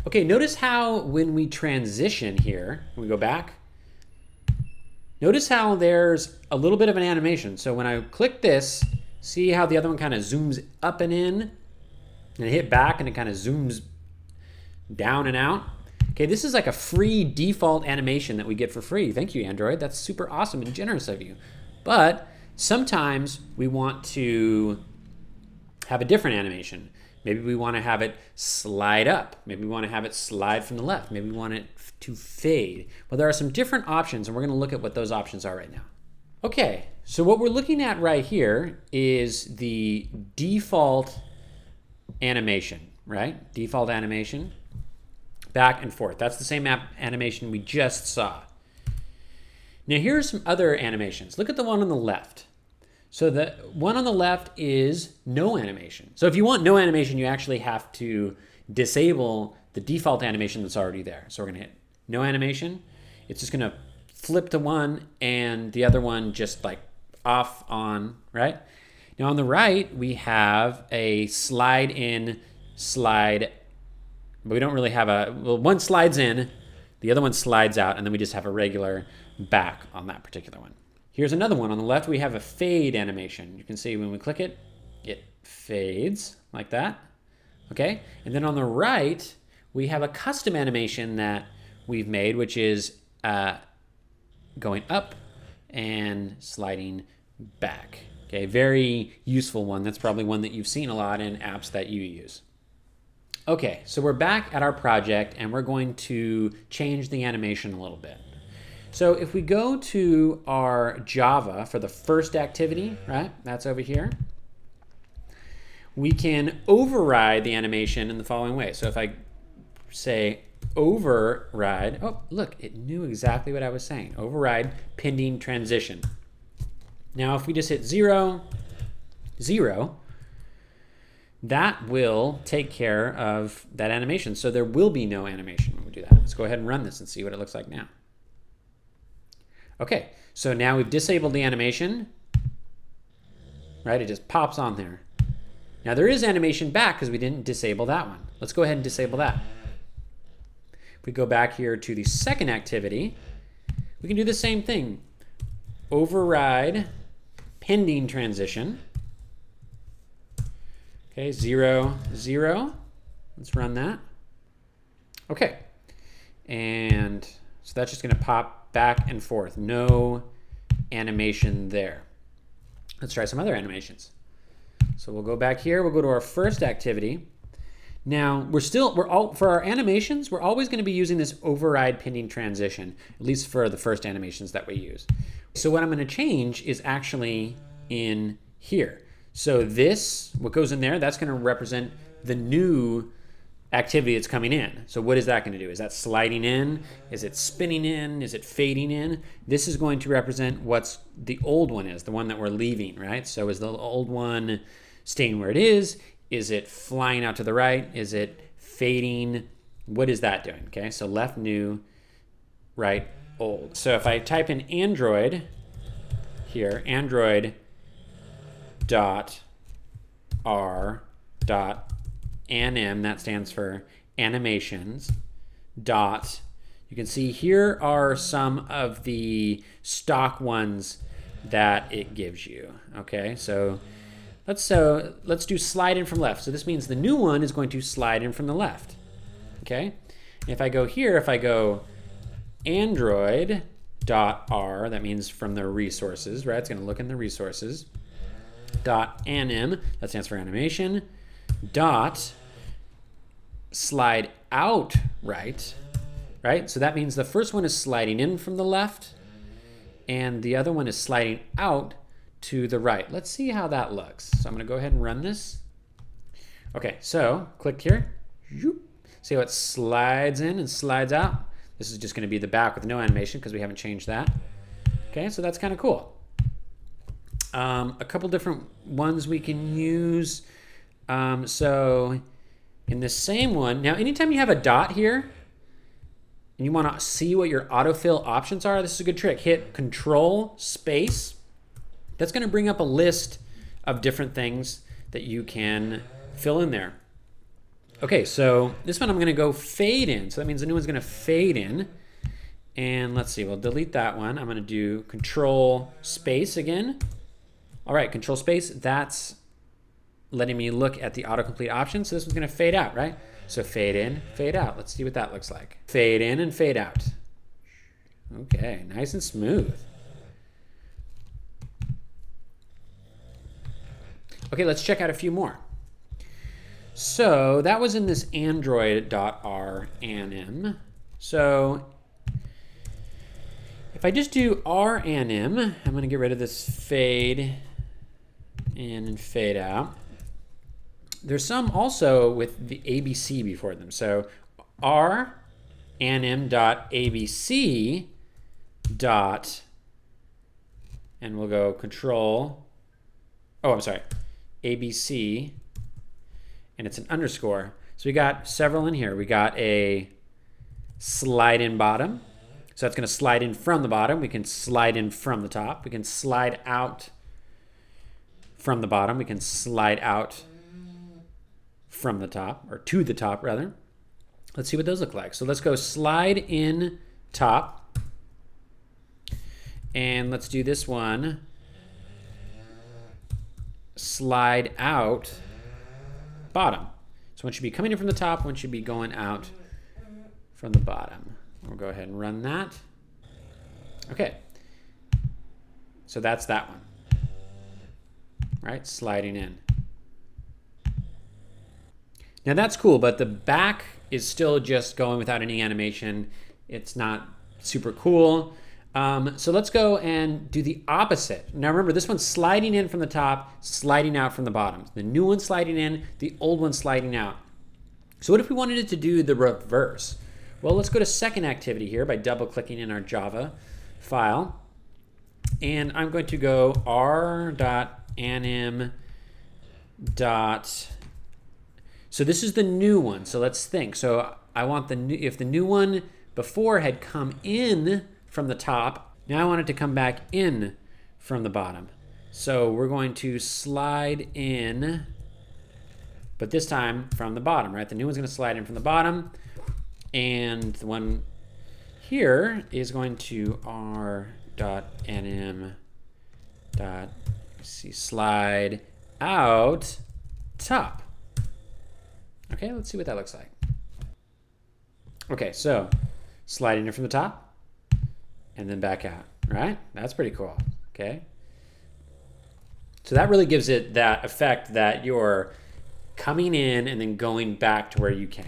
Okay, notice how when we transition here, when we go back, notice how there's a little bit of an animation. So when I click this, see how the other one kind of zooms up and in, and hit back and it kind of zooms down and out. Okay, this is like a free default animation that we get for free. Thank you, Android. That's super awesome and generous of you. But sometimes we want to have a different animation. Maybe we want to have it slide up. Maybe we want to have it slide from the left. Maybe we want it to fade. Well, there are some different options, and we're going to look at what those options are right now. Okay, so what we're looking at right here is the default animation, right? Default animation, back and forth. That's the same animation we just saw. Now here's some other animations. Look at the one on the left. So the one on the left is no animation. So if you want no animation, you actually have to disable the default animation that's already there. So we're gonna hit no animation. It's just gonna flip to one and the other one just like off, on, right? Now on the right, we have a slide in, slide, but we don't really have a, well, one slides in, the other one slides out, and then we just have a regular back on that particular one. Here's another one. On the left, we have a fade animation. You can see when we click it, it fades like that, okay? And then on the right, we have a custom animation that we've made, which is going up and sliding back. Okay, very useful one. That's probably one that you've seen a lot in apps that you use. Okay, so we're back at our project and we're going to change the animation a little bit. So if we go to our Java for the first activity, right, that's over here, we can override the animation in the following way. So if I say override, oh, look, it knew exactly what I was saying. Override pending transition. Now if we just hit 0, 0, that will take care of that animation. So there will be no animation when we do that. Let's go ahead and run this and see what it looks like now. Okay, so now we've disabled the animation, right? It just pops on there. Now there is animation back because we didn't disable that one. Let's go ahead and disable that. If we go back here to the second activity, we can do the same thing. Override pending transition. Okay, 0, 0. Let's run that. Okay, and so that's just going to pop back and forth. No animation there. Let's try some other animations. So we'll go back here. We'll go to our first activity. Now for our animations, we're always going to be using this override pending transition, at least for the first animations that we use. So what I'm going to change is actually in here. So this, what goes in there, that's going to represent the new activity that's coming in. So what is that going to do? Is that sliding in? Is it spinning in? Is it fading in? This is going to represent what's the old one is, the one that we're leaving, right? So is the old one staying where it is? Is it flying out to the right? Is it fading? What is that doing? Okay, so left, new, right, old. So if I type in Android here, Android dot R dot anim, that stands for animations, dot, you can see here are some of the stock ones that it gives you. Okay, so let's do slide in from left. So this means the new one is going to slide in from the left. Okay, and if I go here, if I go Android dot R, that means from the resources, right? It's going to look in the resources. Dot anim, that stands for animation. Dot slide out right, right? So that means the first one is sliding in from the left and the other one is sliding out to the right. Let's see how that looks. So I'm going to go ahead and run this. Okay, so click here. See how it slides in and slides out? This is just going to be the back with no animation because we haven't changed that. Okay, so that's kind of cool. A couple different ones we can use. So in the same one, now anytime you have a dot here and you want to see what your autofill options are, this is a good trick. Hit Control space. That's going to bring up a list of different things that you can fill in there. Okay, so this one I'm going to go fade in. So that means the new one's going to fade in. And let's see, we'll delete that one. I'm going to do Control Space again. All right, Control Space, that's letting me look at the autocomplete option. So this one's going to fade out, right? So fade in, fade out. Let's see what that looks like. Fade in and fade out. Okay, nice and smooth. Okay, let's check out a few more. So that was in this Android.rnm. So if I just do rnm, I'm going to get rid of this fade in and fade out. There's some also with the ABC before them. So rnm.abc dot, and we'll go control, oh, I'm sorry, ABC, and it's an underscore. So we got several in here. We got a slide in bottom. So that's going to slide in from the bottom. We can slide in from the top. We can slide out from the bottom. We can slide out from the top, or to the top rather. Let's see what those look like. So let's go slide in top. And let's do this one. Slide out bottom. So one should be coming in from the top, one should be going out from the bottom. We'll go ahead and run that. Okay. So that's that one. Right? Sliding in. Now that's cool, but the back is still just going without any animation. It's not super cool. So let's go and do the opposite. Now remember, this one's sliding in from the top, sliding out from the bottom. The new one's sliding in, the old one's sliding out. So what if we wanted it to do the reverse? Well, let's go to second activity here by double-clicking in our Java file. And I'm going to go r.anim. So this is the new one. So let's think. So I want the new, if the new one before had come in from the top, now I want it to come back in from the bottom. So we're going to slide in, but this time from the bottom, right? The new one's going to slide in from the bottom, and the one here is going to r.anim. Slide out top. Okay, let's see what that looks like. Okay, so slide in from the top and then back out, right? That's pretty cool, okay? So that really gives it that effect that you're coming in and then going back to where you came.